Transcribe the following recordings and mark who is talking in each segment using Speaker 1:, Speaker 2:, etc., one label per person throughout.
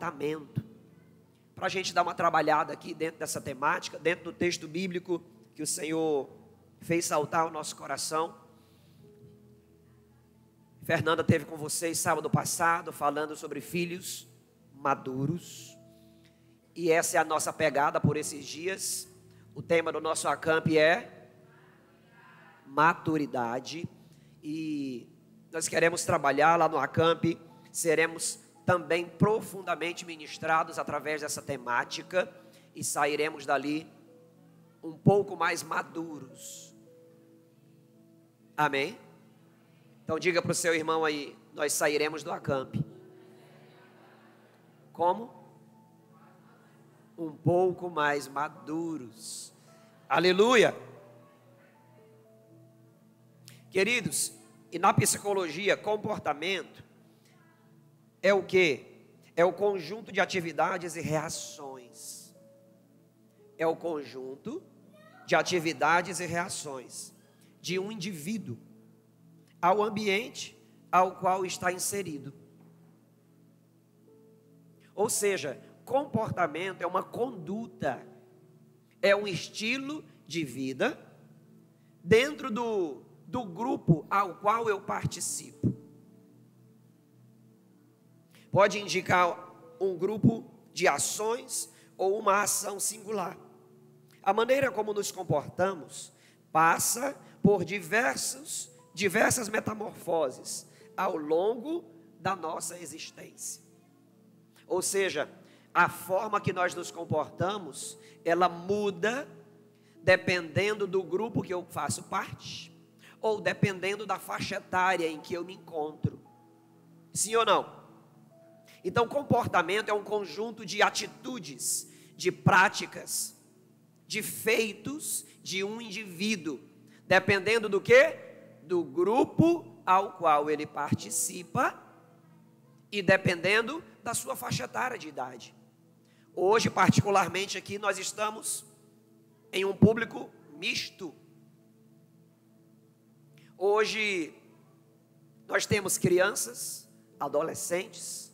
Speaker 1: comportamento. Para a gente dar uma trabalhada aqui dentro dessa temática, dentro do texto bíblico que o Senhor fez saltar o nosso coração. Fernanda teve com vocês sábado passado falando sobre filhos maduros. E essa é a nossa pegada por esses dias. O tema do nosso acampe é maturidade. E nós queremos trabalhar lá no acampe. Seremos também profundamente ministrados através dessa temática. E sairemos dali um pouco mais maduros. Amém? Então diga para o seu irmão aí, nós sairemos do acampe. Como? Um pouco mais maduros. Aleluia! Queridos, e na psicologia, comportamento é o quê? É o conjunto de atividades e reações. É o conjunto de atividades e reações de um indivíduo ao ambiente ao qual está inserido. Ou seja, comportamento é uma conduta, é um estilo de vida dentro do grupo ao qual eu participo. Pode indicar um grupo de ações ou uma ação singular. A maneira como nos comportamos passa por diversas metamorfoses ao longo da nossa existência. Ou seja, a forma que nós nos comportamos, ela muda dependendo do grupo que eu faço parte, ou dependendo da faixa etária em que eu me encontro. Sim ou não? Então, comportamento é um conjunto de atitudes, de práticas, de feitos de um indivíduo, dependendo do quê? Do grupo ao qual ele participa e dependendo da sua faixa etária de idade. Hoje, particularmente aqui, nós estamos em um público misto. Hoje, nós temos crianças, adolescentes,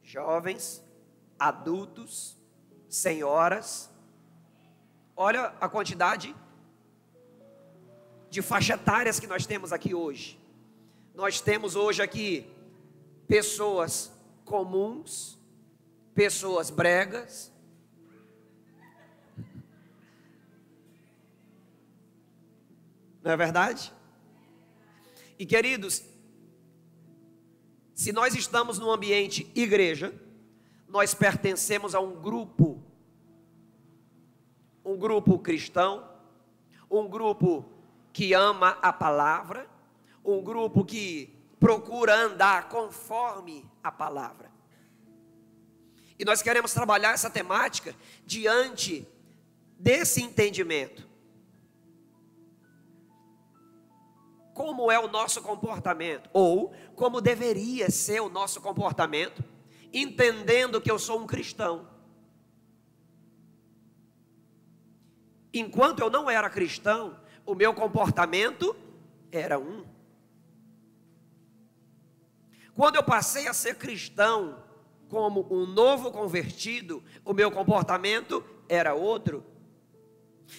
Speaker 1: jovens, adultos, senhoras. Olha a quantidade de faixa etárias que nós temos aqui hoje. Nós temos hoje aqui pessoas comuns, pessoas bregas, não é verdade? E queridos, se nós estamos no ambiente igreja, nós pertencemos a um grupo cristão, um grupo que ama a palavra, um grupo que procura andar conforme a palavra. E nós queremos trabalhar essa temática diante desse entendimento. Como é o nosso comportamento, ou como deveria ser o nosso comportamento, entendendo que eu sou um cristão. Enquanto eu não era cristão, o meu comportamento era um. Quando eu passei a ser cristão, como um novo convertido, o meu comportamento era outro.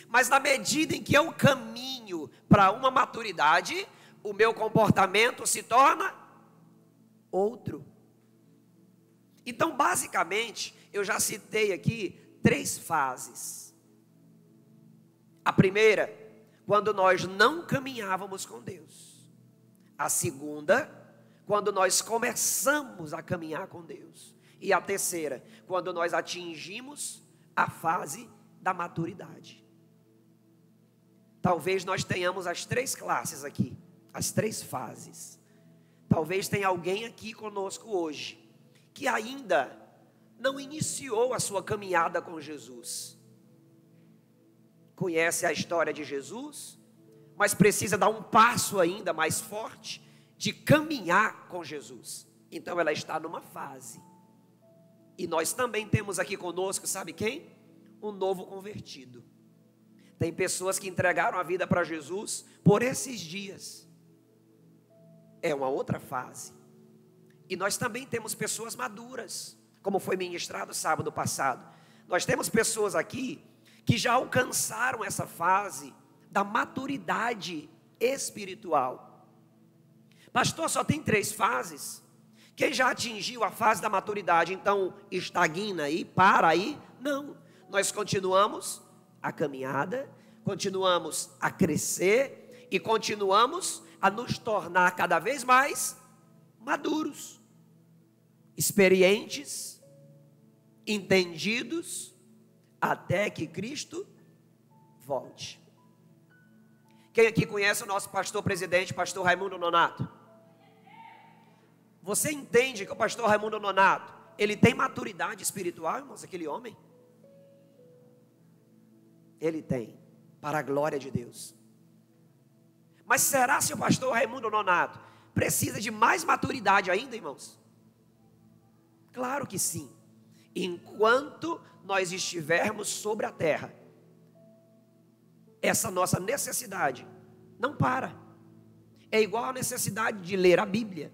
Speaker 1: Mas na medida em que eu caminho para uma maturidade, o meu comportamento se torna outro. Então, basicamente, eu já citei aqui 3 fases. A primeira, quando nós não caminhávamos com Deus. A segunda, quando nós começamos a caminhar com Deus. E a terceira, quando nós atingimos a fase da maturidade. Talvez nós tenhamos as 3 classes aqui, as 3 fases. Talvez tenha alguém aqui conosco hoje, que ainda não iniciou a sua caminhada com Jesus. Conhece a história de Jesus, mas precisa dar um passo ainda mais forte de caminhar com Jesus. Então ela está numa fase. E nós também temos aqui conosco, sabe quem? Um novo convertido. Tem pessoas que entregaram a vida para Jesus por esses dias. É uma outra fase. E nós também temos pessoas maduras, como foi ministrado sábado passado. Nós temos pessoas aqui que já alcançaram essa fase da maturidade espiritual. Pastor, só tem 3 fases. Quem já atingiu a fase da maturidade, então estagna aí, para aí? Não, nós continuamos a caminhada, continuamos a crescer e continuamos a nos tornar cada vez mais maduros, experientes, entendidos, até que Cristo volte. Quem aqui conhece o nosso pastor presidente, pastor Raimundo Nonato? Você entende que o pastor Raimundo Nonato, ele tem maturidade espiritual, irmãos, aquele homem? Ele tem, para a glória de Deus. Mas será se o pastor Raimundo Nonato precisa de mais maturidade ainda, irmãos? Claro que sim. Enquanto nós estivermos sobre a terra, essa nossa necessidade não para. É igual a necessidade de ler a Bíblia.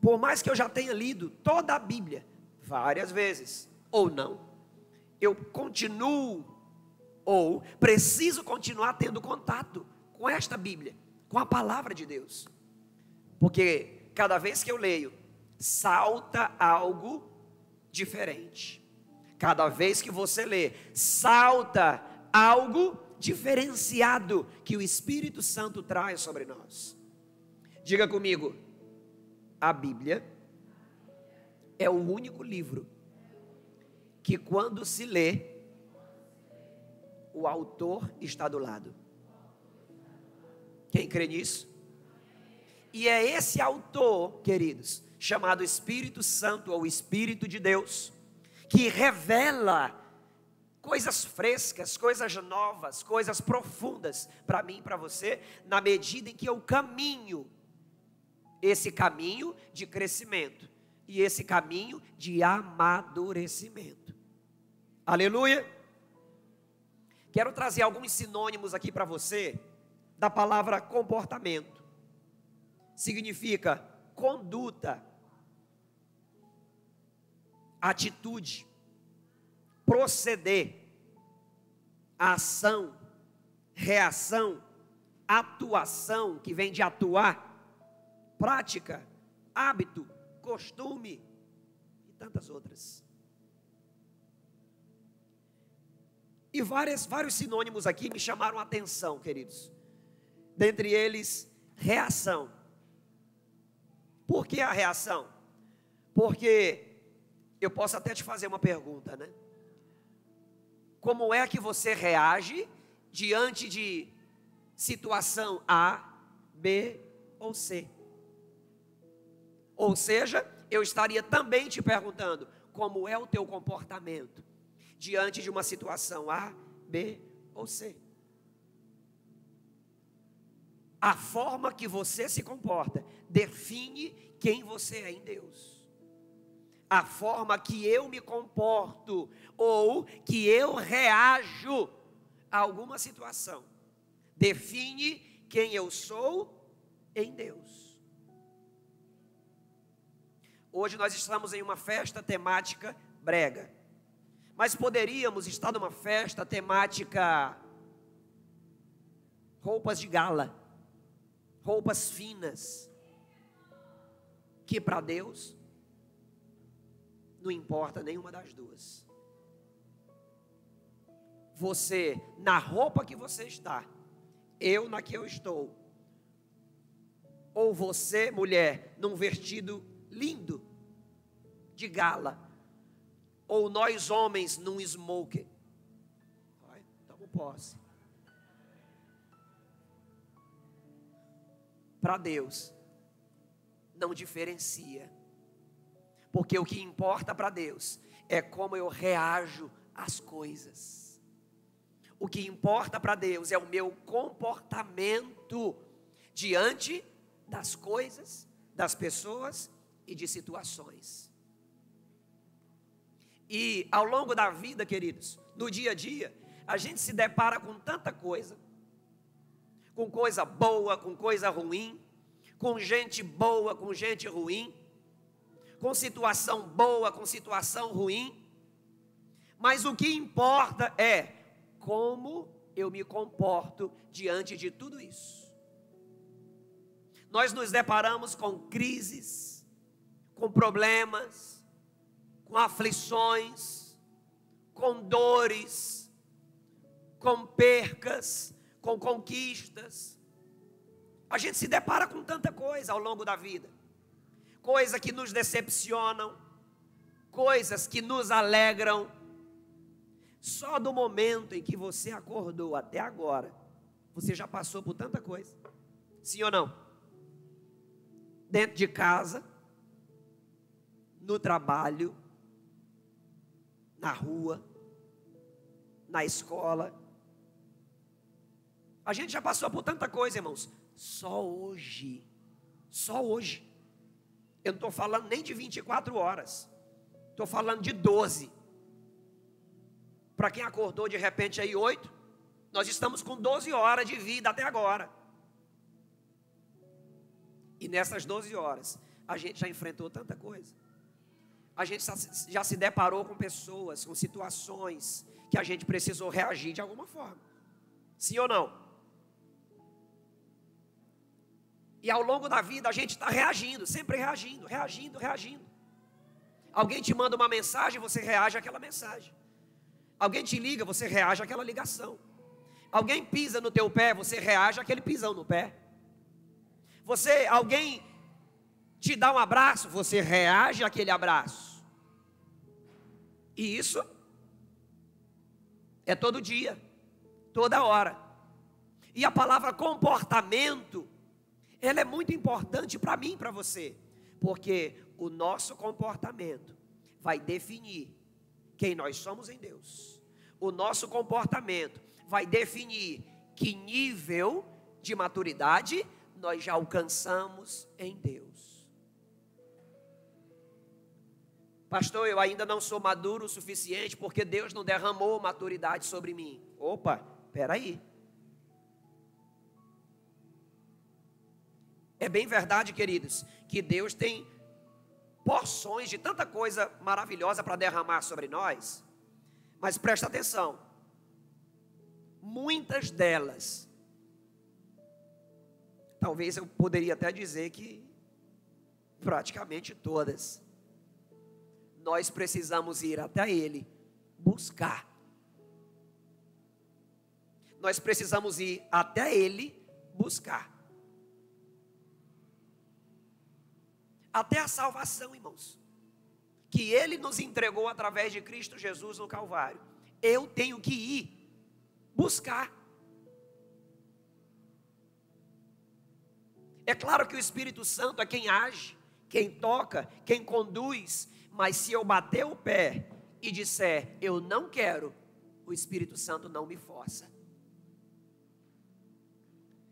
Speaker 1: Por mais que eu já tenha lido toda a Bíblia várias vezes, ou não, eu continuo, ou preciso continuar tendo contato com esta Bíblia, com a palavra de Deus. Porque cada vez que eu leio, salta algo diferente. Cada vez que você lê, salta algo diferenciado que o Espírito Santo traz sobre nós. Diga comigo, a Bíblia é o único livro que quando se lê, o autor está do lado. Quem crê nisso? E é esse autor, queridos, chamado Espírito Santo ou Espírito de Deus, que revela coisas frescas, coisas novas, coisas profundas para mim e para você, na medida em que eu caminho esse caminho de crescimento e esse caminho de amadurecimento. Aleluia! Quero trazer alguns sinônimos aqui para você da palavra comportamento. Significa conduta, atitude, proceder, ação, reação, atuação, que vem de atuar, prática, hábito, costume e tantas outras. E vários sinônimos aqui me chamaram a atenção, queridos. Dentre eles, reação. Por que a reação? Porque eu posso até te fazer uma pergunta, né? Como é que você reage diante de situação A, B ou C? Ou seja, eu estaria também te perguntando, como é o teu comportamento diante de uma situação A, B ou C? A forma que você se comporta define quem você é em Deus. A forma que eu me comporto ou que eu reajo a alguma situação define quem eu sou em Deus. Hoje nós estamos em uma festa temática brega, mas poderíamos estar numa festa temática roupas de gala, roupas finas, que para Deus não importa nenhuma das duas. Você, na roupa que você está, eu na que eu estou, ou você, mulher, num vestido lindo, de gala, ou nós homens num smoker. Tamo posse. Para Deus, não diferencia. Porque o que importa para Deus é como eu reajo às coisas. O que importa para Deus é o meu comportamento diante das coisas, das pessoas e de situações. E ao longo da vida, queridos, no dia a dia, a gente se depara com tanta coisa. Com coisa boa, com coisa ruim, com gente boa, com gente ruim, com situação boa, com situação ruim. Mas o que importa é como eu me comporto diante de tudo isso. Nós nos deparamos com crises, com problemas, com aflições, com dores, com percas, com conquistas. A gente se depara com tanta coisa ao longo da vida. Coisas que nos decepcionam, coisas que nos alegram. Só do momento em que você acordou até agora, você já passou por tanta coisa. Sim ou não? Dentro de casa, no trabalho, na rua, na escola. A gente já passou por tanta coisa, irmãos. Só hoje. Eu não estou falando nem de 24 horas. Estou falando de 12. Para quem acordou de repente aí 8, nós estamos com 12 horas de vida até agora. E nessas 12 horas, a gente já enfrentou tanta coisa. A gente já se deparou com pessoas, com situações que a gente precisou reagir de alguma forma. Sim ou não? E ao longo da vida a gente está reagindo, sempre reagindo. Alguém te manda uma mensagem, você reage àquela mensagem. Alguém te liga, você reage àquela ligação. Alguém pisa no teu pé, você reage àquele pisão no pé. Alguém te dá um abraço, você reage àquele abraço. E isso é todo dia, toda hora. E a palavra comportamento, ela é muito importante para mim e para você, porque o nosso comportamento vai definir quem nós somos em Deus. O nosso comportamento vai definir que nível de maturidade nós já alcançamos em Deus. Pastor, eu ainda não sou maduro o suficiente porque Deus não derramou maturidade sobre mim. Opa, espera aí. É bem verdade, queridos, que Deus tem porções de tanta coisa maravilhosa para derramar sobre nós. Mas presta atenção. Muitas delas, talvez eu poderia até dizer que praticamente todas, nós precisamos ir até Ele buscar. Nós precisamos ir até Ele buscar. Até a salvação, irmãos, que Ele nos entregou através de Cristo Jesus no Calvário, eu tenho que ir buscar. É claro que o Espírito Santo é quem age, quem toca, quem conduz, mas se eu bater o pé e disser, eu não quero, o Espírito Santo não me força.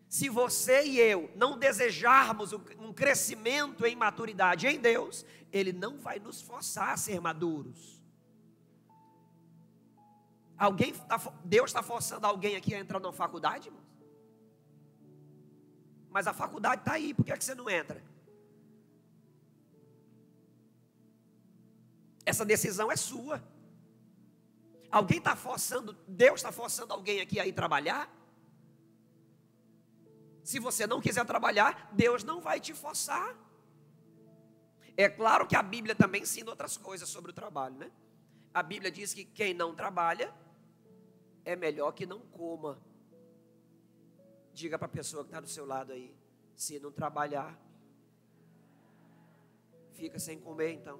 Speaker 1: Se você e eu não desejarmos um crescimento em maturidade em Deus, Ele não vai nos forçar a ser maduros. Deus está forçando alguém aqui a entrar na faculdade, irmãos? Mas a faculdade está aí, por que você não entra? Essa decisão é sua. Alguém está forçando, Deus está forçando alguém aqui a ir trabalhar? Se você não quiser trabalhar, Deus não vai te forçar. É claro que a Bíblia também ensina outras coisas sobre o trabalho, né? A Bíblia diz que quem não trabalha é melhor que não coma. Diga para a pessoa que está do seu lado aí, se não trabalhar, fica sem comer então.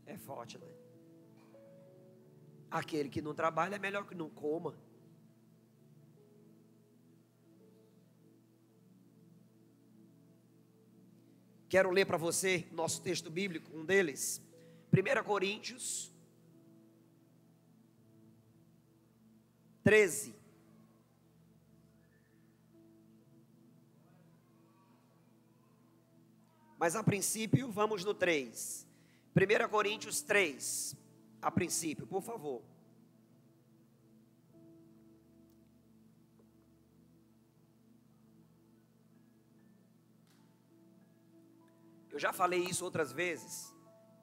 Speaker 1: É forte, né? Aquele que não trabalha é melhor que não coma. Quero ler para você nosso texto bíblico, um deles, 1 Coríntios 13. Mas a princípio, vamos no 3. 1 Coríntios 3, a princípio, por favor. Eu já falei isso outras vezes,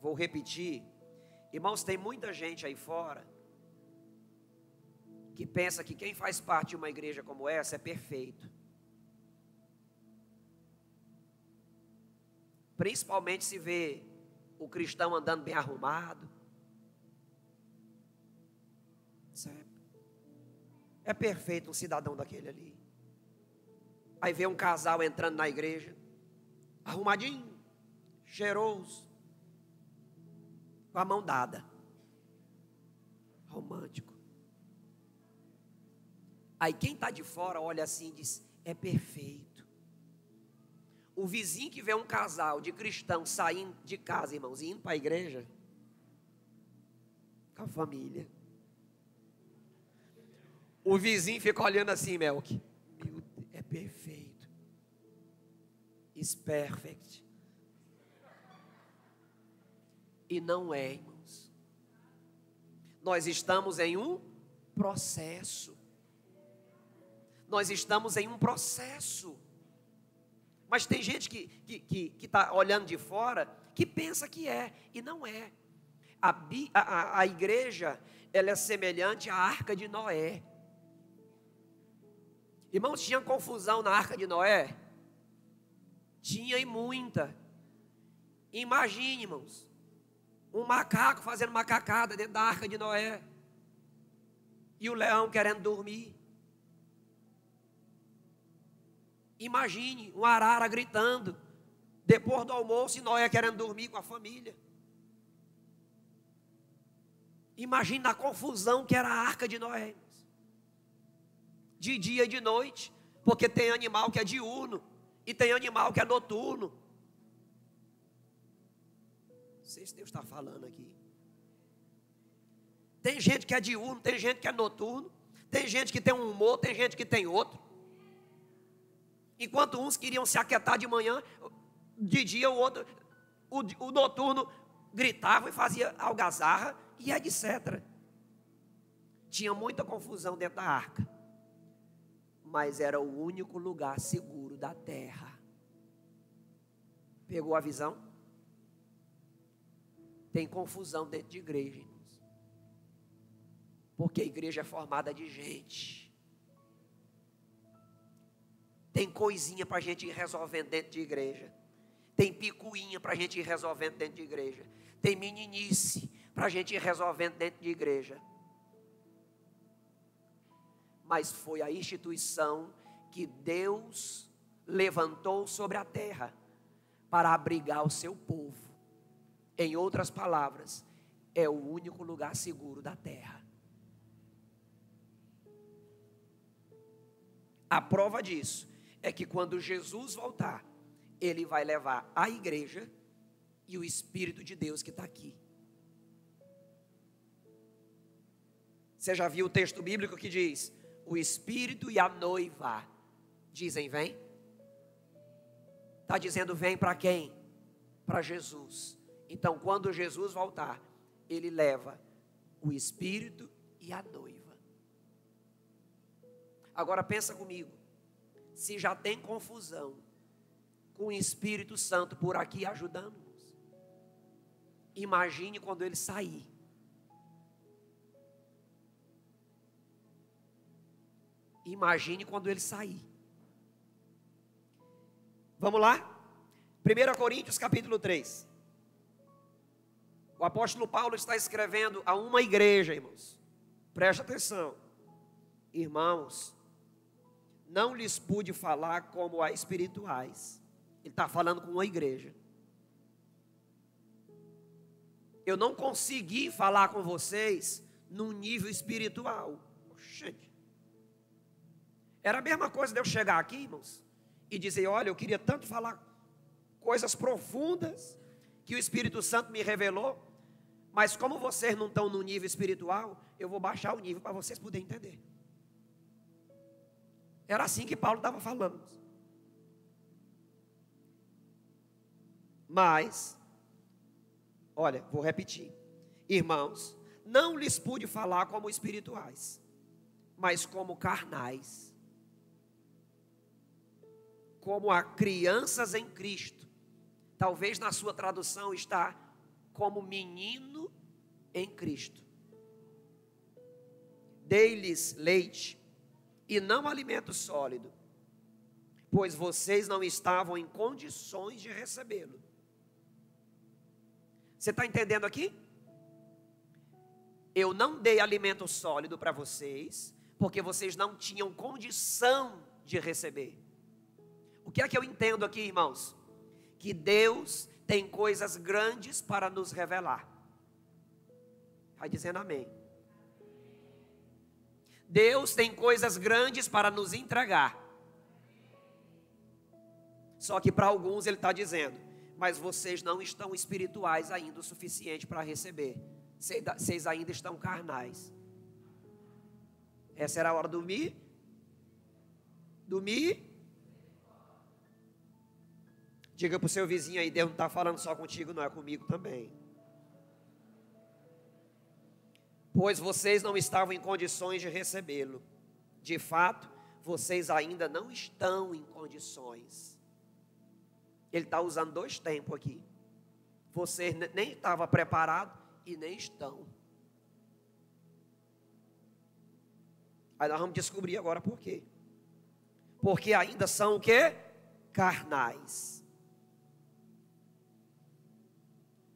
Speaker 1: vou repetir. Irmãos, tem muita gente aí fora que pensa que quem faz parte de uma igreja como essa é perfeito. Principalmente se vê o cristão andando bem arrumado. É perfeito um cidadão daquele ali. Aí vê um casal entrando na igreja, arrumadinho, cheiroso, com a mão dada, romântico. Aí quem está de fora olha assim e diz: é perfeito. O vizinho que vê um casal de cristãos saindo de casa, irmãos, e indo para a igreja, com a família, o vizinho fica olhando assim, Melk, é perfeito. It's perfect. E não é, irmãos. Nós estamos em um processo. Nós estamos em um processo. Mas tem gente que está olhando de fora, que pensa que é, e não é. A igreja, ela é semelhante à arca de Noé. Irmãos, tinha confusão na arca de Noé? Tinha, e muita. Imagine, irmãos, um macaco fazendo macacada dentro da arca de Noé, e o leão querendo dormir. Imagine uma arara gritando depois do almoço e Noé querendo dormir com a família. Imagine a confusão que era a arca de Noé, de dia e de noite, porque tem animal que é diurno e tem animal que é noturno. Não sei se Deus está falando aqui. Tem gente que é diurno, tem gente que é noturno, tem gente que tem um humor, tem gente que tem outro. Enquanto uns queriam se aquietar de manhã, de dia o noturno gritava e fazia algazarra e etc. Tinha muita confusão dentro da arca, mas era o único lugar seguro da terra. Pegou a visão? Tem confusão dentro de igreja, irmãos, porque a igreja é formada de gente. Tem coisinha para a gente ir resolvendo dentro de igreja. Tem picuinha para a gente ir resolvendo dentro de igreja. Tem meninice para a gente ir resolvendo dentro de igreja. Mas foi a instituição que Deus levantou sobre a terra para abrigar o seu povo. Em outras palavras, é o único lugar seguro da terra. A prova disso é que quando Jesus voltar, Ele vai levar a igreja e o Espírito de Deus que está aqui. Você já viu o texto bíblico que diz: o Espírito e a noiva dizem vem? Está dizendo vem para quem? Para Jesus. Então quando Jesus voltar, Ele leva o Espírito e a noiva. Agora pensa comigo, se já tem confusão com o Espírito Santo por aqui ajudando-nos, imagine quando Ele sair. Imagine quando Ele sair. Vamos lá? 1 Coríntios capítulo 3. O apóstolo Paulo está escrevendo a uma igreja, irmãos. Preste atenção. Irmãos, não lhes pude falar como a espirituais. Ele está falando com uma igreja. Eu não consegui falar com vocês num nível espiritual. Gente, era a mesma coisa de eu chegar aqui, irmãos, e dizer: olha, eu queria tanto falar coisas profundas que o Espírito Santo me revelou, mas como vocês não estão no nível espiritual, eu vou baixar o nível para vocês poderem entender. Era assim que Paulo estava falando. Mas, olha, vou repetir. Irmãos, não lhes pude falar como espirituais, mas como carnais, como a crianças em Cristo. Talvez na sua tradução está como menino em Cristo. Dei-lhes leite e não alimento sólido, pois vocês não estavam em condições de recebê-lo. Você está entendendo aqui? Eu não dei alimento sólido para vocês, porque vocês não tinham condição de receber. O que é que eu entendo aqui, irmãos? Que Deus tem coisas grandes para nos revelar. Vai dizendo amém. Deus tem coisas grandes para nos entregar. Só que para alguns Ele está dizendo: mas vocês não estão espirituais ainda o suficiente para receber. Vocês ainda estão carnais. Essa era a hora do mi. Diga para o seu vizinho aí: Deus não está falando só contigo, não, é comigo também. Pois vocês não estavam em condições de recebê-lo. De fato, vocês ainda não estão em condições. Ele está usando dois tempos aqui. Vocês nem estavam preparados e nem estão. Aí nós vamos descobrir agora por quê. Porque ainda são o quê? Carnais.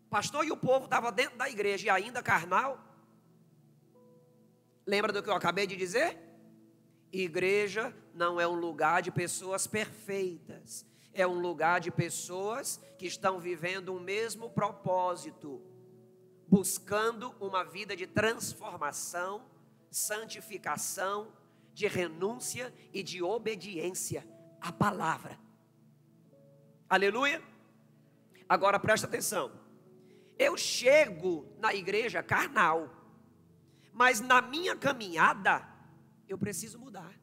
Speaker 1: Pastor, e o povo estava dentro da igreja e ainda carnal? Lembra do que eu acabei de dizer? Igreja não é um lugar de pessoas perfeitas. É um lugar de pessoas que estão vivendo um mesmo propósito, buscando uma vida de transformação, santificação, de renúncia e de obediência à palavra. Aleluia? Agora presta atenção. Eu chego na igreja carnal, mas na minha caminhada eu preciso mudar.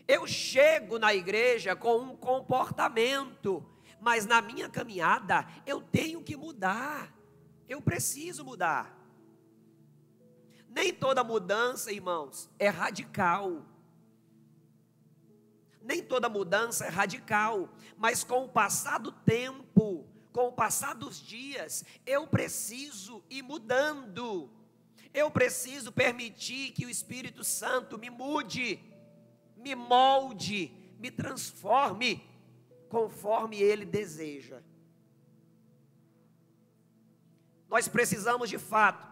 Speaker 1: Eu chego na igreja com um comportamento, mas na minha caminhada eu tenho que mudar. Eu preciso mudar. Nem toda mudança, irmãos, é radical. Nem toda mudança é radical, mas com o passar do tempo, com o passar dos dias, eu preciso ir mudando. Eu preciso permitir que o Espírito Santo me mude, me molde, me transforme, conforme Ele deseja. Nós precisamos de fato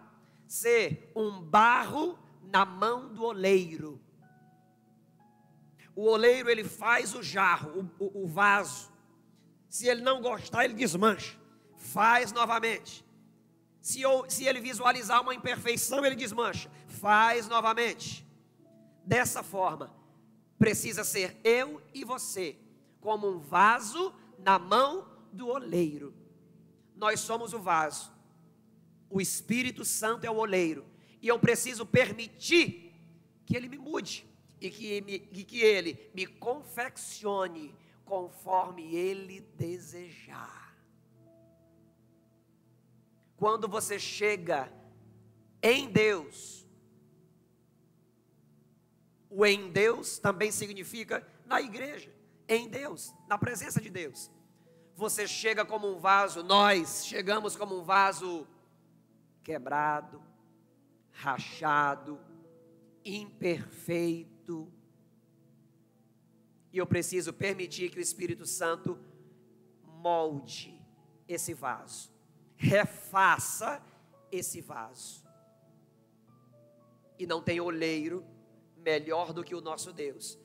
Speaker 1: ser um barro na mão do oleiro. O oleiro, ele faz o jarro, o vaso. Se ele não gostar, ele desmancha, faz novamente. Se ele visualizar uma imperfeição, ele desmancha, faz novamente. Dessa forma, precisa ser eu e você, como um vaso na mão do oleiro. Nós somos o vaso, o Espírito Santo é o oleiro, e eu preciso permitir que Ele me mude, e que Ele me confeccione conforme Ele desejar. Quando você chega em Deus, o em Deus também significa na igreja, em Deus, na presença de Deus. Você chega como um vaso, nós chegamos como um vaso quebrado, rachado, imperfeito. E eu preciso permitir que o Espírito Santo molde esse vaso, refaça esse vaso. E não tem oleiro melhor do que o nosso Deus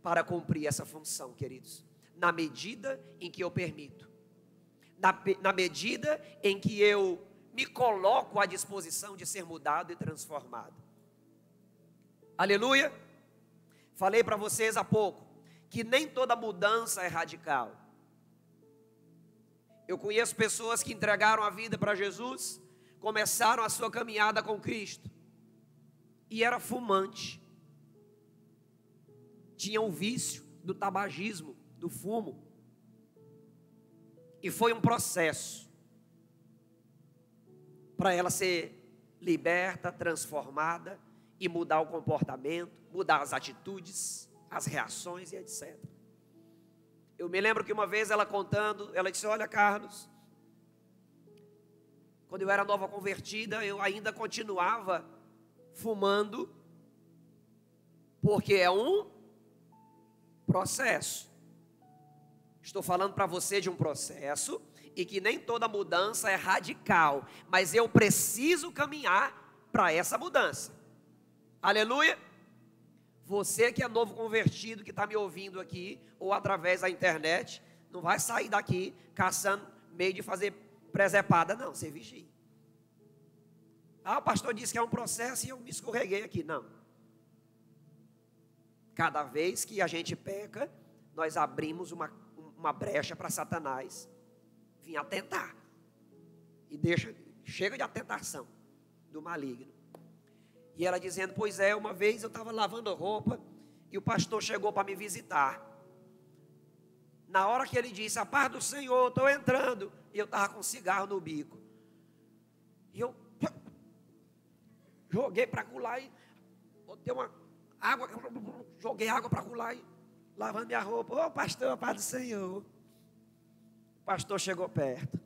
Speaker 1: para cumprir essa função, queridos. Na medida em que eu permito, na medida em que eu me coloco à disposição de ser mudado e transformado. Aleluia. Falei para vocês há pouco que nem toda mudança é radical. Eu conheço pessoas que entregaram a vida para Jesus, começaram a sua caminhada com Cristo, e era fumante, tinha um vício do tabagismo, do fumo, e foi um processo para ela ser liberta, transformada e mudar o comportamento, mudar as atitudes, as reações e etc. Eu me lembro que uma vez ela contando, ela disse: olha, Carlos, quando eu era nova convertida, eu ainda continuava fumando, porque é um processo. Estou falando para você de um processo, e que nem toda mudança é radical, mas eu preciso caminhar para essa mudança. Aleluia! Você que é novo convertido, que está me ouvindo aqui, ou através da internet, não vai sair daqui caçando meio de fazer presepada, não, você vigia. Ah, o pastor disse que é um processo e eu me escorreguei aqui. Não. Cada vez que a gente peca, nós abrimos uma brecha para Satanás vir atentar. E chega de atentação do maligno. E ela dizendo: pois é, uma vez eu estava lavando roupa e o pastor chegou para me visitar. Na hora que ele disse: a paz do Senhor, estou entrando, e eu estava com um cigarro no bico. E eu joguei para colar e botei uma água, joguei água para colar e lavando minha roupa. Ô pastor, a paz do Senhor. O pastor chegou perto.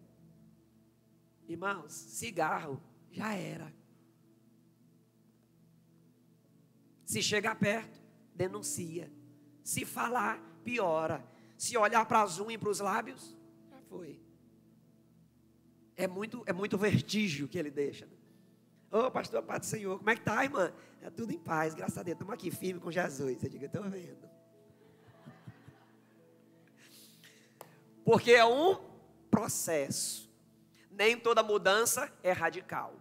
Speaker 1: Irmãos, cigarro já era. Se chegar perto, denuncia. Se falar, piora. Se olhar para as unhas e para os lábios, já foi. É muito vestígio que ele deixa. Ô pastor, paz do Senhor, como é que está, irmã? É tudo em paz, graças a Deus. Estamos aqui firme com Jesus. Eu digo: eu estou vendo. Porque é um processo. Nem toda mudança é radical.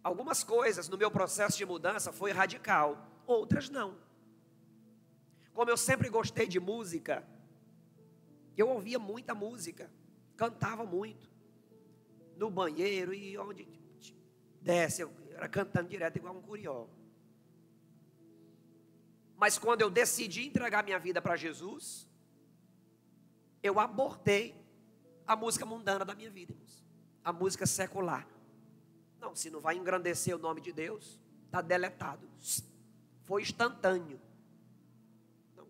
Speaker 1: Algumas coisas no meu processo de mudança foi radical, outras não. Como eu sempre gostei de música, eu ouvia muita música, cantava muito, no banheiro e onde desce, eu era cantando direto igual um curió. Mas quando eu decidi entregar minha vida para Jesus, eu abortei a música mundana da minha vida, irmãos. A música secular. Não, se não vai engrandecer o nome de Deus, está deletado. Foi instantâneo. Não.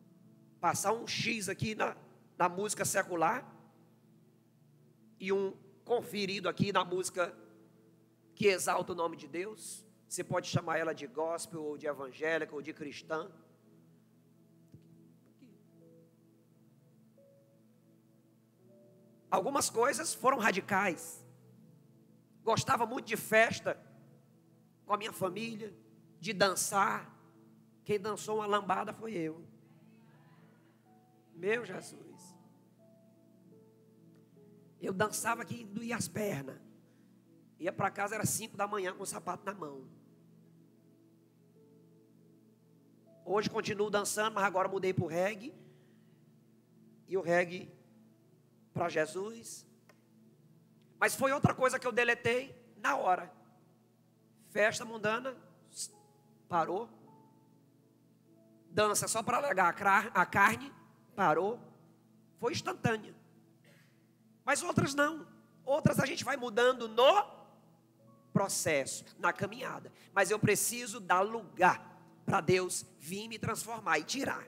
Speaker 1: Passar um X aqui na música secular e um conferido aqui na música que exalta o nome de Deus. Você pode chamar ela de gospel, ou de evangélica, ou de cristã. Algumas coisas foram radicais. Gostava muito de festa com a minha família, de dançar. Quem dançou uma lambada foi eu. Meu Jesus. Eu dançava que doía as pernas. Ia para casa, era 5 da manhã com o sapato na mão. Hoje continuo dançando, mas agora mudei para o reggae. E o reggae para Jesus. Mas foi outra coisa que eu deletei na hora. Festa mundana, parou. Dança só para alegar a carne, parou. Foi instantânea. Mas outras não. Outras a gente vai mudando no processo, na caminhada. Mas eu preciso dar lugar para Deus vir me transformar e tirar.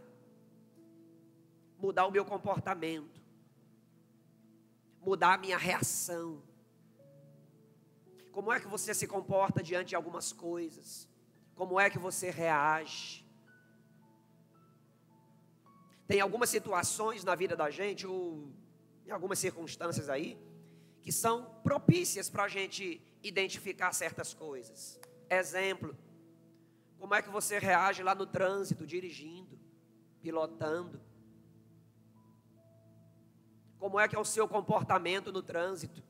Speaker 1: Mudar o meu comportamento. Mudar a minha reação. Como é que você se comporta diante de algumas coisas? Como é que você reage? Tem algumas situações na vida da gente, ou em algumas circunstâncias aí, que são propícias para a gente identificar certas coisas. Exemplo, como é que você reage lá no trânsito, dirigindo, pilotando? Como é que é o seu comportamento no trânsito?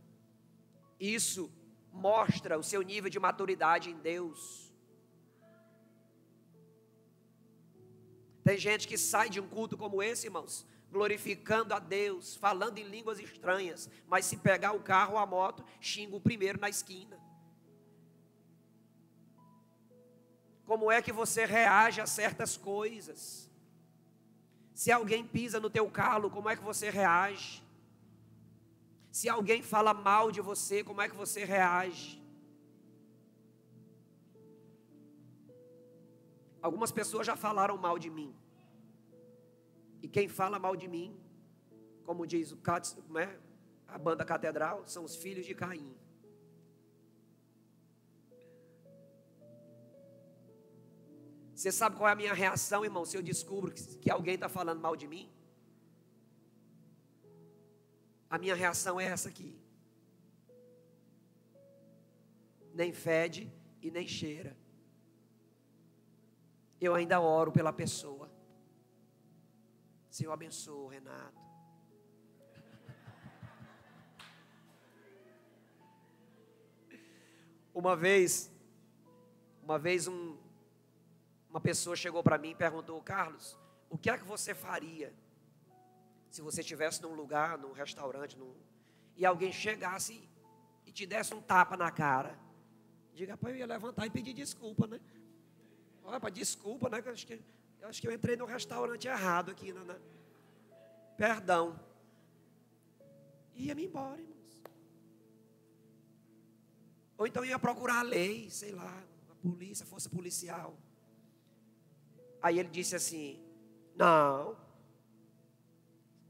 Speaker 1: Isso mostra o seu nível de maturidade em Deus. Tem gente que sai de um culto como esse, irmãos, glorificando a Deus, falando em línguas estranhas, mas se pegar o carro ou a moto, xinga o primeiro na esquina. Como é que você reage a certas coisas? Se alguém pisa no teu calo, como é que você reage? Se alguém fala mal de você, como é que você reage? Algumas pessoas já falaram mal de mim. E quem fala mal de mim, como diz a banda Catedral, são os filhos de Caim. Você sabe qual é a minha reação, irmão, se eu descubro que alguém está falando mal de mim? A minha reação é essa aqui. Nem fede e nem cheira. Eu ainda oro pela pessoa. Senhor, abençoa o Renato. Uma vez uma pessoa chegou para mim e perguntou: Carlos, o que é que você faria se você estivesse num lugar, num restaurante, e alguém chegasse e te desse um tapa na cara? Diga, rapaz, eu ia levantar e pedir desculpa, né? Olha, para desculpa, né? Eu acho que eu entrei no restaurante errado aqui, né? Perdão. E ia me embora, irmãos. Ou então ia procurar a lei, sei lá, a polícia, a força policial. Aí ele disse assim: não,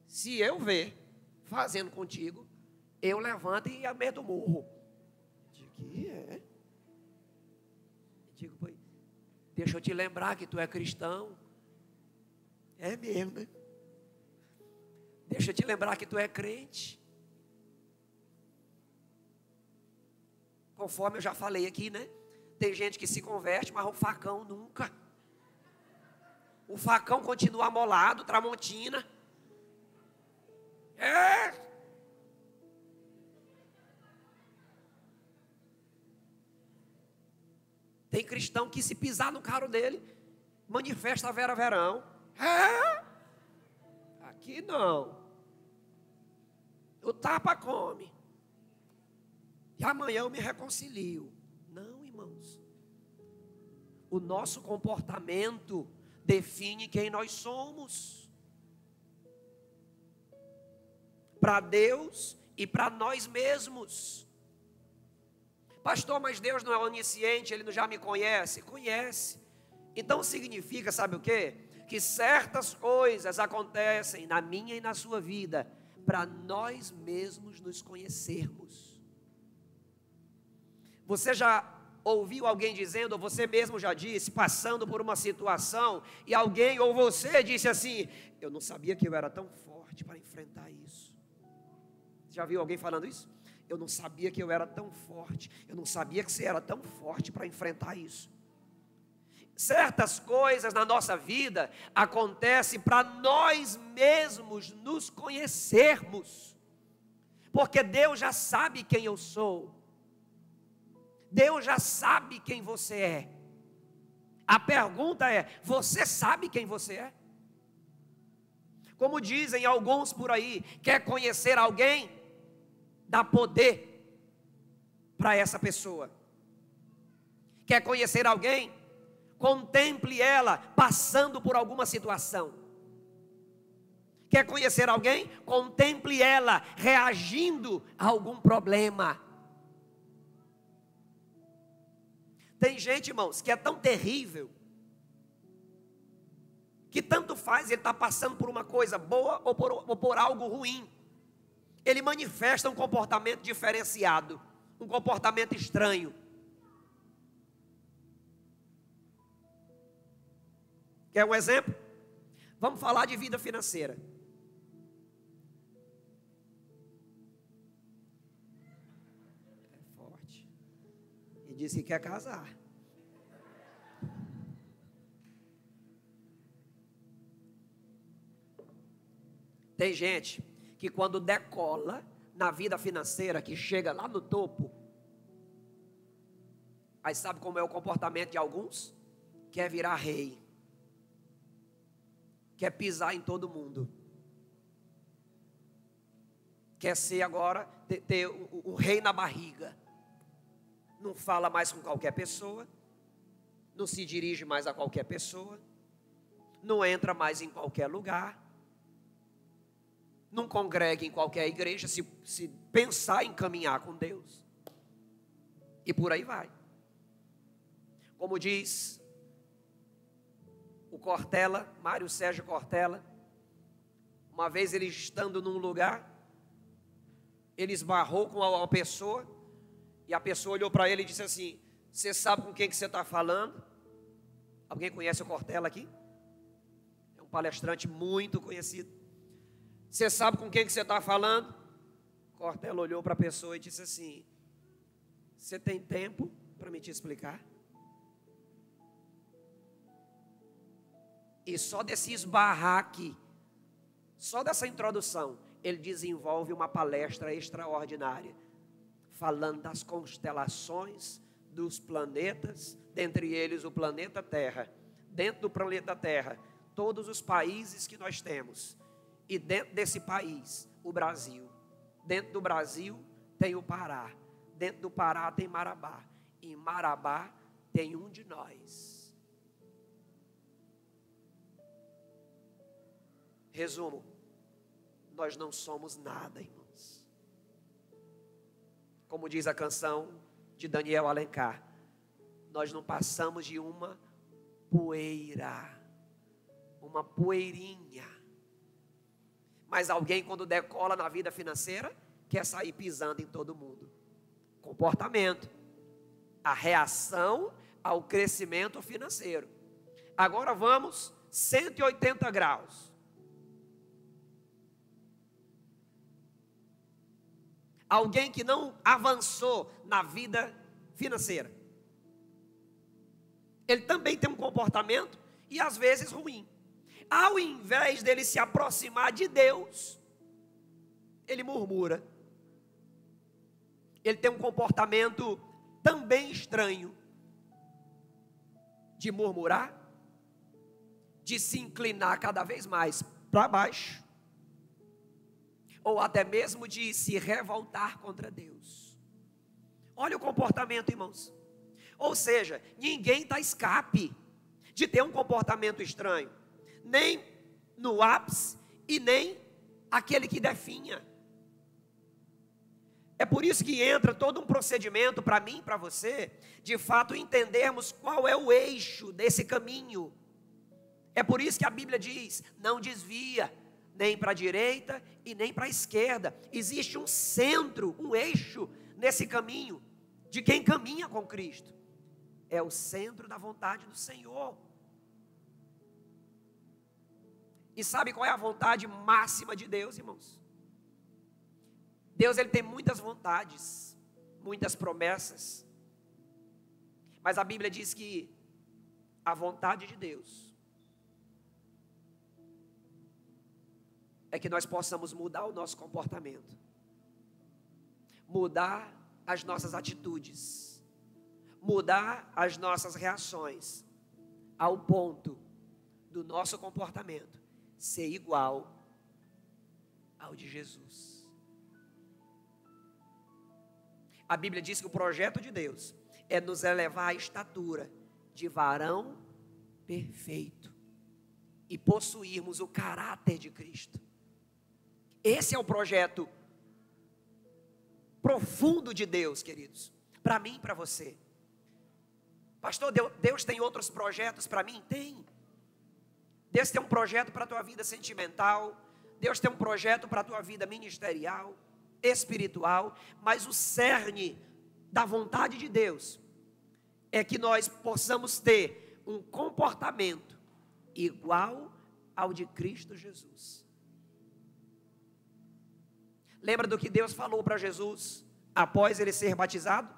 Speaker 1: se eu ver fazendo contigo, eu levanto e a medo morro. Digo, que é? Digo, pois, deixa eu te lembrar que tu é cristão. É mesmo, né? Deixa eu te lembrar que tu é crente. Conforme eu já falei aqui, né? Tem gente que se converte, mas o facão nunca. O facão continua amolado, Tramontina. Tem cristão que, se pisar no carro dele, manifesta a Vera Verão. Aqui não. O tapa come. E amanhã eu me reconcilio. Não, irmãos. O nosso comportamento define quem nós somos. Para Deus e para nós mesmos. Pastor, mas Deus não é onisciente, Ele já me conhece? Conhece. Então significa, sabe o quê? Que certas coisas acontecem na minha e na sua vida para nós mesmos nos conhecermos. Você já ouviu alguém dizendo, ou você mesmo já disse, passando por uma situação, e alguém ou você disse assim: eu não sabia que eu era tão forte para enfrentar isso. Já viu alguém falando isso? Eu não sabia que eu era tão forte, eu não sabia que você era tão forte para enfrentar isso. Certas coisas na nossa vida acontecem para nós mesmos nos conhecermos, porque Deus já sabe quem eu sou. Deus já sabe quem você é. A pergunta é: você sabe quem você é? Como dizem alguns por aí, quer conhecer alguém? Dá poder para essa pessoa. Quer conhecer alguém? Contemple ela passando por alguma situação. Quer conhecer alguém? Contemple ela reagindo a algum problema. Tem gente, irmãos, que é tão terrível, que tanto faz ele estar passando por uma coisa boa ou por algo ruim. Ele manifesta um comportamento diferenciado, um comportamento estranho. Quer um exemplo? Vamos falar de vida financeira. É forte. E disse que quer casar. Tem gente que quando decola na vida financeira, que chega lá no topo, aí sabe como é o comportamento de alguns? Quer virar rei. Quer pisar em todo mundo. Quer ser agora, ter o rei na barriga. Não fala mais com qualquer pessoa. Não se dirige mais a qualquer pessoa. Não entra mais em qualquer lugar. Não congrega em qualquer igreja, se pensar em caminhar com Deus. E por aí vai. Como diz o Cortella, Mário Sérgio Cortella, Uma vez ele estando num lugar, ele esbarrou com uma pessoa, e a pessoa olhou para ele e disse assim: você sabe com quem que você está falando? Alguém conhece o Cortella aqui? É um palestrante muito conhecido. Você sabe com quem que você está falando? Cortella olhou para a pessoa e disse assim: você tem tempo para me te explicar? E só desse esbarrar aqui, só dessa introdução, ele desenvolve uma palestra extraordinária, falando das constelações, dos planetas, dentre eles o planeta Terra. Dentro do planeta Terra, todos os países que nós temos. E dentro desse país, o Brasil. Dentro do Brasil tem o Pará. Dentro do Pará tem Marabá. Em Marabá tem um de nós. Resumo: nós não somos nada, irmãos. Como diz a canção de Daniel Alencar, nós não passamos de uma poeira, uma poeirinha. Mas alguém, quando decola na vida financeira, quer sair pisando em todo mundo. Comportamento, a reação ao crescimento financeiro. Agora vamos 180 graus. Alguém que não avançou na vida financeira. Ele também tem um comportamento, e às vezes ruim. Ao invés dele se aproximar de Deus, ele murmura. Ele tem um comportamento também estranho, de murmurar, de se inclinar cada vez mais para baixo, ou até mesmo de se revoltar contra Deus. Olha o comportamento, irmãos. Ou seja, ninguém está escape de ter um comportamento estranho, nem no ápice e nem aquele que definha. É por isso que entra todo um procedimento para mim e para você, de fato entendermos qual é o eixo desse caminho. É por isso que a Bíblia diz: não desvia nem para a direita e nem para a esquerda. Existe um centro, um eixo nesse caminho de quem caminha com Cristo. É o centro da vontade do Senhor. E sabe qual é a vontade máxima de Deus, irmãos? Deus, ele tem muitas vontades, muitas promessas. Mas a Bíblia diz que a vontade de Deus é que nós possamos mudar o nosso comportamento, mudar as nossas atitudes, mudar as nossas reações, ao ponto do nosso comportamento ser igual ao de Jesus. A Bíblia diz que o projeto de Deus é nos elevar à estatura de varão perfeito e possuirmos o caráter de Cristo. Esse é o projeto profundo de Deus, queridos, para mim e para você. Pastor, Deus tem outros projetos para mim? Tem. Deus tem um projeto para a tua vida sentimental, Deus tem um projeto para a tua vida ministerial, espiritual, mas o cerne da vontade de Deus é que nós possamos ter um comportamento igual ao de Cristo Jesus. Lembra do que Deus falou para Jesus após ele ser batizado?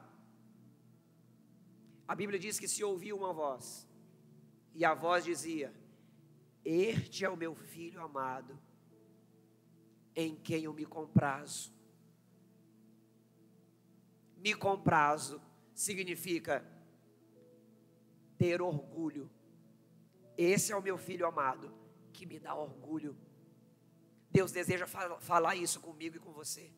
Speaker 1: A Bíblia diz que se ouviu uma voz, e a voz dizia: este é o meu filho amado, em quem eu me comprazo. Me comprazo significa ter orgulho. Esse é o meu filho amado, que me dá orgulho. Deus deseja falar isso comigo e com você.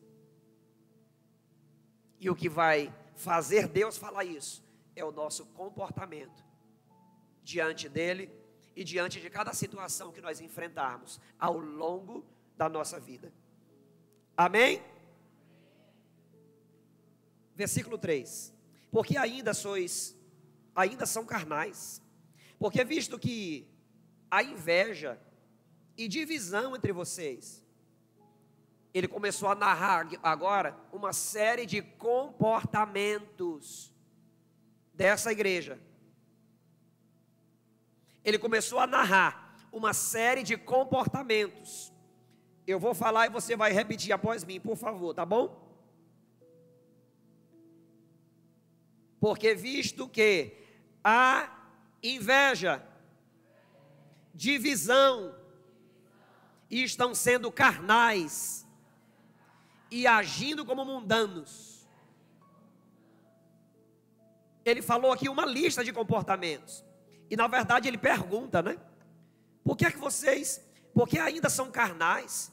Speaker 1: E o que vai fazer Deus falar isso é o nosso comportamento diante dele e diante de cada situação que nós enfrentarmos ao longo da nossa vida. Amém? Versículo 3. Porque ainda são carnais. Porque visto que a inveja e divisão entre vocês. Ele começou a narrar agora uma série de comportamentos dessa igreja. Ele começou a narrar uma série de comportamentos. Eu vou falar e você vai repetir após mim, por favor, tá bom? Porque visto que há inveja, divisão, e estão sendo carnais e agindo como mundanos. Ele falou aqui uma lista de comportamentos. E na verdade ele pergunta, né? Por que ainda são carnais?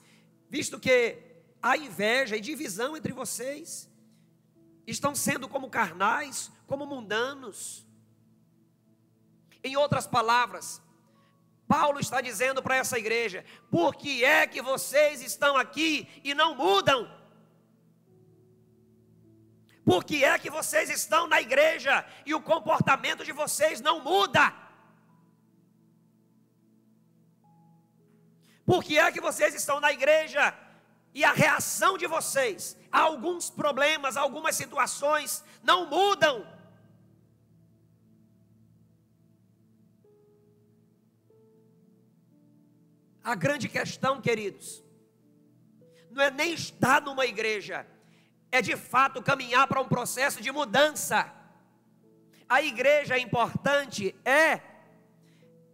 Speaker 1: Visto que há inveja e divisão entre vocês, estão sendo como carnais, como mundanos. Em outras palavras, Paulo está dizendo para essa igreja: por que é que vocês estão aqui e não mudam? Por que é que vocês estão na igreja e o comportamento de vocês não muda? Por que é que vocês estão na igreja e a reação de vocês a alguns problemas, a algumas situações não mudam? A grande questão, queridos, não é nem estar numa igreja, é de fato caminhar para um processo de mudança. A igreja é importante,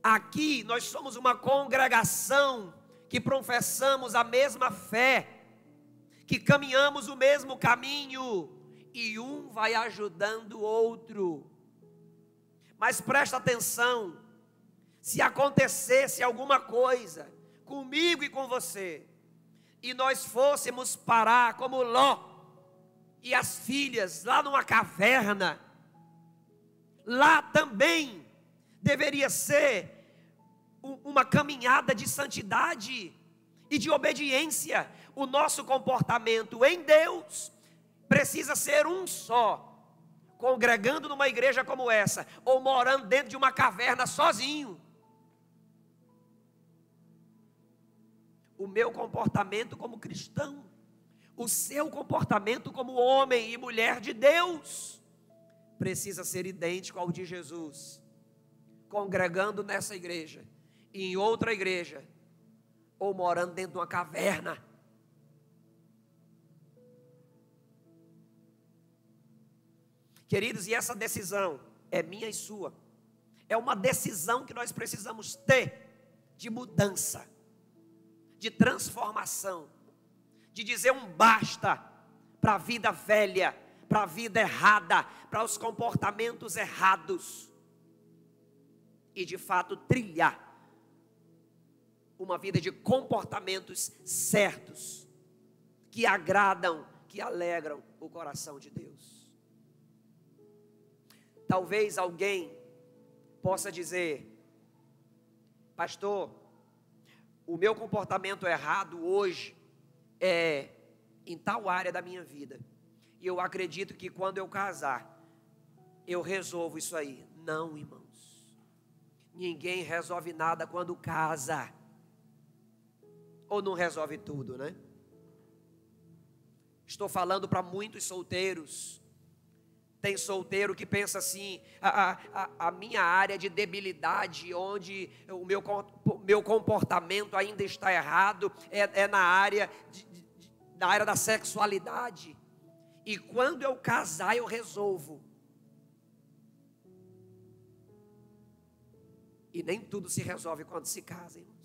Speaker 1: aqui nós somos uma congregação que professamos a mesma fé, que caminhamos o mesmo caminho, e um vai ajudando o outro. Mas presta atenção, se acontecesse alguma coisa comigo e com você, e nós fôssemos parar como Ló e as filhas lá numa caverna, lá também deveria ser uma caminhada de santidade e de obediência. O nosso comportamento em Deus precisa ser um só, congregando numa igreja como essa, ou morando dentro de uma caverna sozinho. O meu comportamento como cristão, o seu comportamento como homem e mulher de Deus, precisa ser idêntico ao de Jesus, congregando nessa igreja, e em outra igreja, ou morando dentro de uma caverna. Queridos, e essa decisão é minha e sua, é uma decisão que nós precisamos ter, de mudança, de transformação, de dizer um basta para a vida velha, para a vida errada, para os comportamentos errados, e de fato trilhar uma vida de comportamentos certos, que agradam, que alegram o coração de Deus. Talvez alguém possa dizer: pastor, o meu comportamento errado hoje é em tal área da minha vida, e eu acredito que quando eu casar, eu resolvo isso aí. Não, irmãos, ninguém resolve nada quando casa, ou não resolve tudo, né? Estou falando para muitos solteiros. Tem solteiro que pensa assim: a minha área de debilidade, onde o meu comportamento ainda está errado, é na área da sexualidade. E quando eu casar, eu resolvo. E nem tudo se resolve quando se casa, irmãos.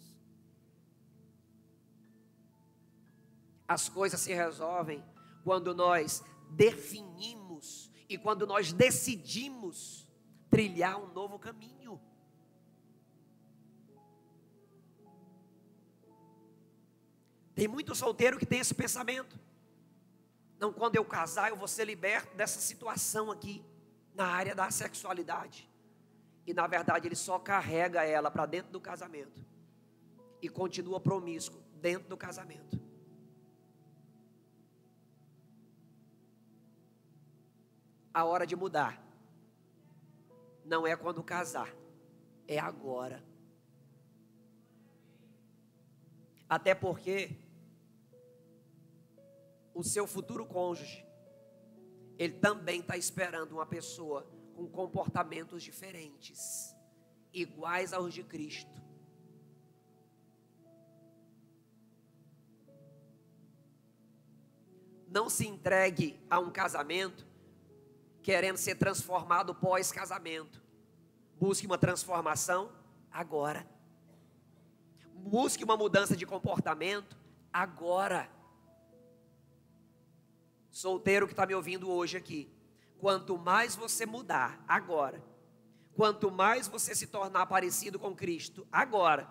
Speaker 1: As coisas se resolvem quando nós definimos e quando nós decidimos trilhar um novo caminho. Tem muito solteiro que tem esse pensamento: não, quando eu casar eu vou ser liberto dessa situação aqui, na área da sexualidade. E na verdade ele só carrega ela para dentro do casamento, e continua promíscuo dentro do casamento. A hora de mudar não é quando casar, é agora. Até porque o seu futuro cônjuge, ele também está esperando uma pessoa com comportamentos diferentes, iguais aos de Cristo. Não se entregue a um casamento querendo ser transformado pós-casamento. Busque uma transformação agora. Busque uma mudança de comportamento agora. Solteiro que está me ouvindo hoje aqui, quanto mais você mudar agora, quanto mais você se tornar parecido com Cristo agora,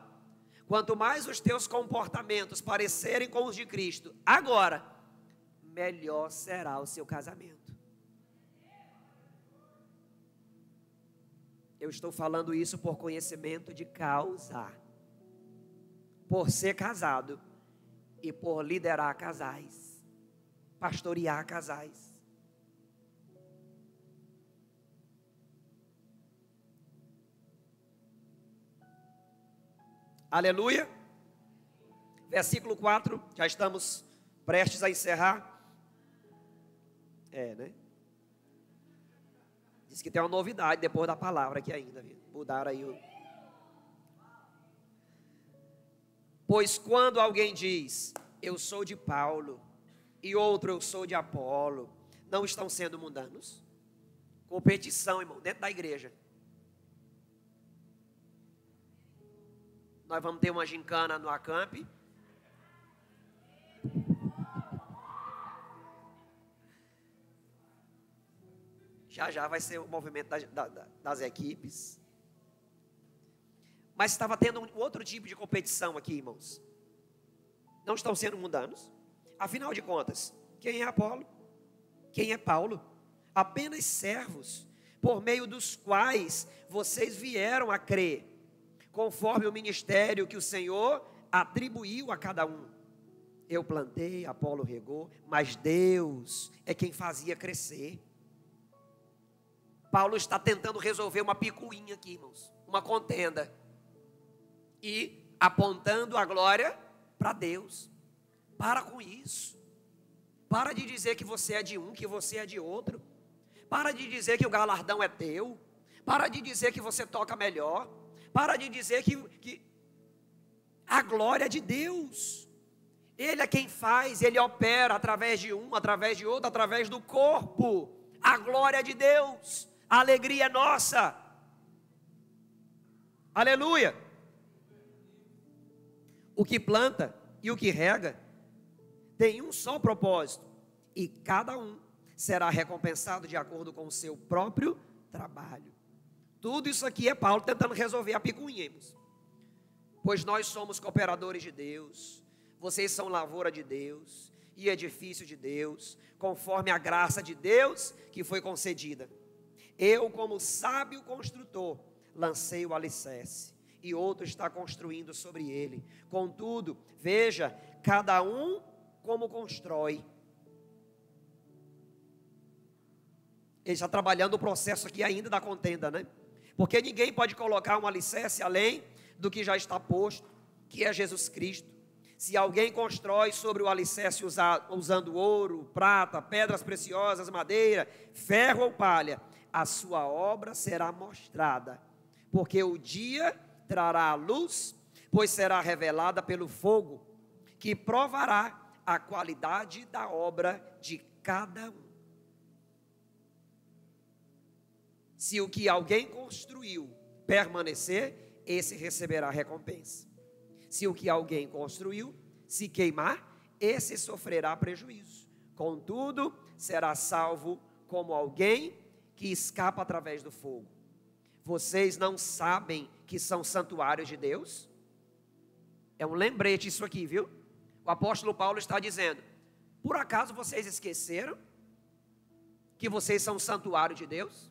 Speaker 1: quanto mais os teus comportamentos parecerem com os de Cristo agora, melhor será o seu casamento. Eu estou falando isso por conhecimento de causa, por ser casado e por liderar casais, pastorear casais. Aleluia. Versículo 4, já estamos prestes a encerrar. Né? Diz que tem uma novidade depois da palavra aqui ainda, viu? Mudaram aí o... Pois quando alguém diz, eu sou de Paulo, e outro, eu sou de Apolo, não estão sendo mundanos? Competição, irmão, dentro da igreja. Nós vamos ter uma gincana no Acamp. Já vai ser o movimento das equipes. Mas estava tendo um outro tipo de competição aqui, irmãos. Não estão sendo mundanos? Afinal de contas, quem é Apolo? Quem é Paulo? Apenas servos, por meio dos quais vocês vieram a crer, conforme o ministério que o Senhor atribuiu a cada um. Eu plantei, Apolo regou, mas Deus é quem fazia crescer. Paulo está tentando resolver uma picuinha aqui, irmãos, uma contenda, e apontando a glória para Deus. Para com isso. Para de dizer que você é de um, que você é de outro. Para de dizer que o galardão é teu. Para de dizer que você toca melhor. Para de dizer que a glória é de Deus. Ele é quem faz, Ele opera através de um, através de outro, através do corpo. A glória é de Deus. A alegria é nossa. Aleluia. O que planta e o que rega tem um só propósito, e cada um será recompensado de acordo com o seu próprio trabalho. Tudo isso aqui é Paulo tentando resolver a picuinha, irmãos. Pois nós somos cooperadores de Deus, vocês são lavoura de Deus e edifício de Deus, conforme a graça de Deus que foi concedida. Eu, como sábio construtor, lancei o alicerce, e outro está construindo sobre ele. Contudo, veja, cada um como constrói. Ele está trabalhando o processo aqui ainda da contenda, né? Porque ninguém pode colocar um alicerce além do que já está posto, que é Jesus Cristo. Se alguém constrói sobre o alicerce usando ouro, prata, pedras preciosas, madeira, ferro ou palha, a sua obra será mostrada, porque o dia trará a luz, pois será revelada pelo fogo, que provará a qualidade da obra de cada um. Se o que alguém construiu permanecer, esse receberá recompensa. Se o que alguém construiu se queimar, esse sofrerá prejuízo. Contudo, será salvo como alguém que escapa através do fogo. Vocês não sabem que são santuários de Deus? É um lembrete isso aqui, viu? O apóstolo Paulo está dizendo: por acaso vocês esqueceram que vocês são santuário de Deus?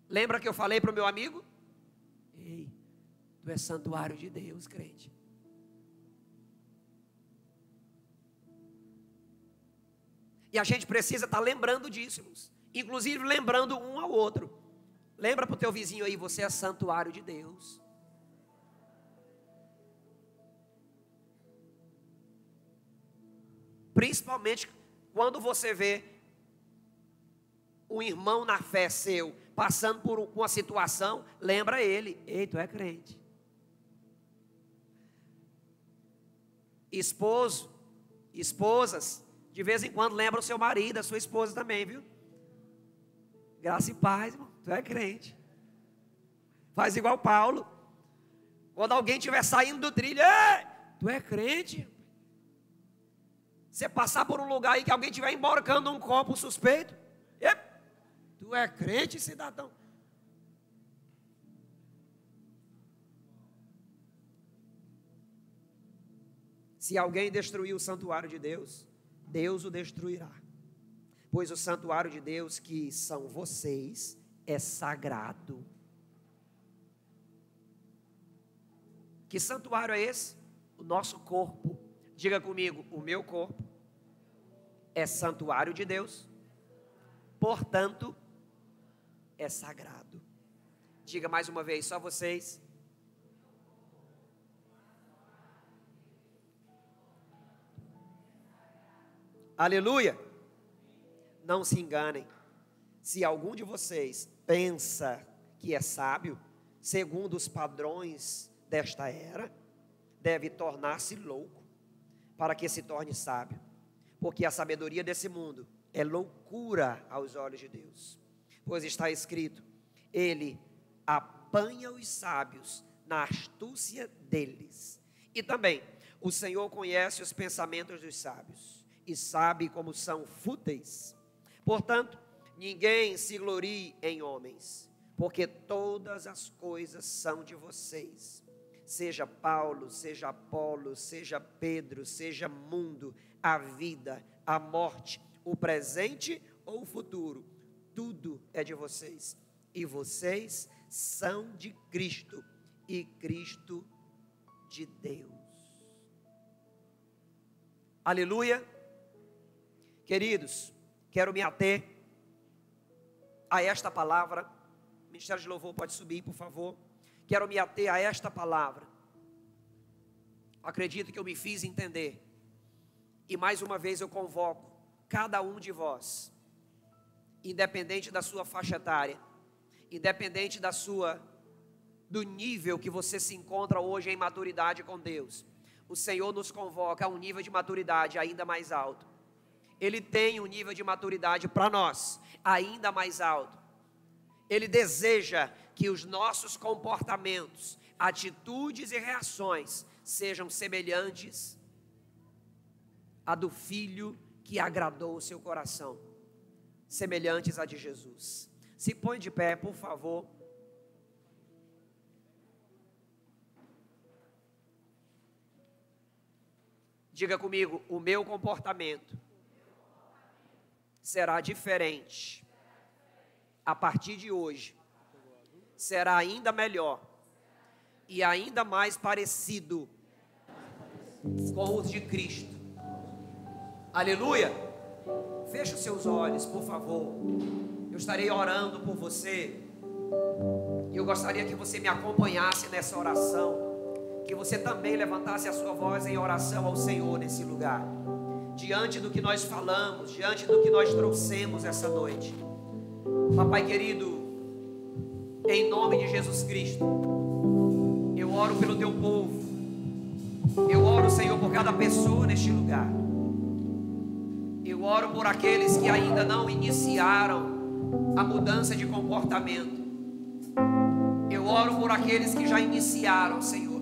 Speaker 1: Lembra que eu falei para o meu amigo? Ei, tu és santuário de Deus, crente. E a gente precisa estar lembrando disso, irmãos. Inclusive lembrando um ao outro. Lembra para o teu vizinho aí, você é santuário de Deus. Principalmente quando você vê um irmão na fé seu passando por uma situação, lembra ele: ei, tu é crente. Esposo, esposas, de vez em quando lembra o seu marido, a sua esposa também, viu? Graça e paz, irmão, tu é crente. Faz igual Paulo. Quando alguém estiver saindo do trilho: ei, tu é crente. Você passar por um lugar aí que alguém estiver emborcando um copo suspeito: ei, tu é crente, cidadão. Se alguém destruir o santuário de Deus, Deus o destruirá. Pois o santuário de Deus, que são vocês, é sagrado. Que santuário é esse? O nosso corpo. Diga comigo: o meu corpo é santuário de Deus, portanto, é sagrado. Diga mais uma vez, só vocês. Aleluia. Não se enganem. Se algum de vocês pensa que é sábio, segundo os padrões desta era, deve tornar-se louco, para que se torne sábio. Porque a sabedoria desse mundo é loucura aos olhos de Deus. Pois está escrito: ele apanha os sábios na astúcia deles. E também, o Senhor conhece os pensamentos dos sábios e sabe como são fúteis. Portanto, ninguém se glorie em homens, porque todas as coisas são de vocês. Seja Paulo, seja Apolo, seja Pedro, seja mundo, a vida, a morte, o presente ou o futuro, tudo é de vocês. E vocês são de Cristo, e Cristo de Deus. Aleluia. Queridos, quero me ater a esta palavra. O Ministério de Louvor pode subir, por favor. Quero me ater a esta palavra. Acredito que eu me fiz entender. E mais uma vez eu convoco cada um de vós, independente da sua faixa etária, independente do nível que você se encontra hoje em maturidade com Deus, o Senhor nos convoca a um nível de maturidade ainda mais alto. Ele tem um nível de maturidade para nós ainda mais alto. Ele deseja que os nossos comportamentos, atitudes e reações sejam semelhantes a do Filho que agradou o seu coração, semelhantes a de Jesus. Se põe de pé, por favor. Diga comigo: o meu comportamento será diferente. A partir de hoje, será ainda melhor e ainda mais parecido com os de Cristo. Aleluia. Feche os seus olhos, por favor. Eu estarei orando por você. E eu gostaria que você me acompanhasse nessa oração. Que você também levantasse a sua voz em oração ao Senhor nesse lugar. Diante do que nós falamos, diante do que nós trouxemos essa noite. Papai querido, em nome de Jesus Cristo, eu oro pelo teu povo. Eu oro, Senhor, por cada pessoa neste lugar. Eu oro por aqueles que ainda não iniciaram a mudança de comportamento. Eu oro por aqueles que já iniciaram, Senhor.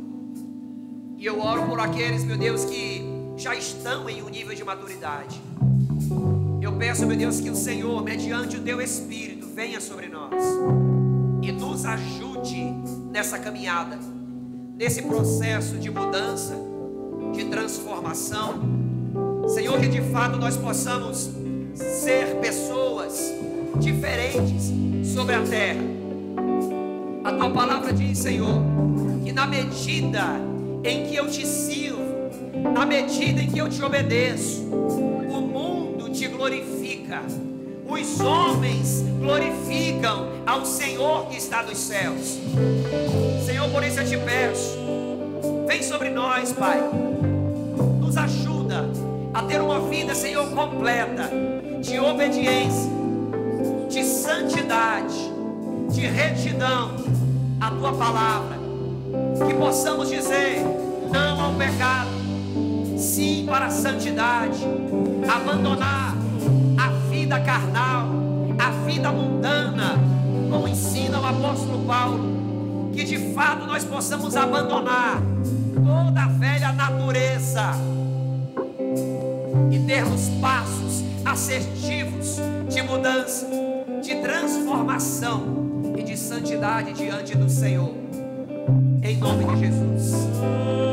Speaker 1: E eu oro por aqueles, meu Deus, que já estão em um nível de maturidade. Eu peço, meu Deus, que o Senhor, mediante o teu Espírito, venha sobre nós e nos ajude nessa caminhada, nesse processo de mudança, de transformação. Senhor, que de fato nós possamos ser pessoas diferentes sobre a terra. A tua palavra diz, Senhor, que na medida em que eu te sirvo, na medida em que eu te obedeço, o mundo te glorifica, os homens glorificam ao Senhor que está nos céus. Senhor, por isso eu te peço, vem sobre nós, Pai, nos ajuda a ter uma vida, Senhor, completa, de obediência, de santidade, de retidão à Tua palavra. Que possamos dizer não ao pecado, sim para a santidade, abandonar a vida carnal, a vida mundana, como ensina o apóstolo Paulo, que de fato nós possamos abandonar toda a velha natureza e termos passos assertivos de mudança, de transformação e de santidade diante do Senhor, em nome de Jesus.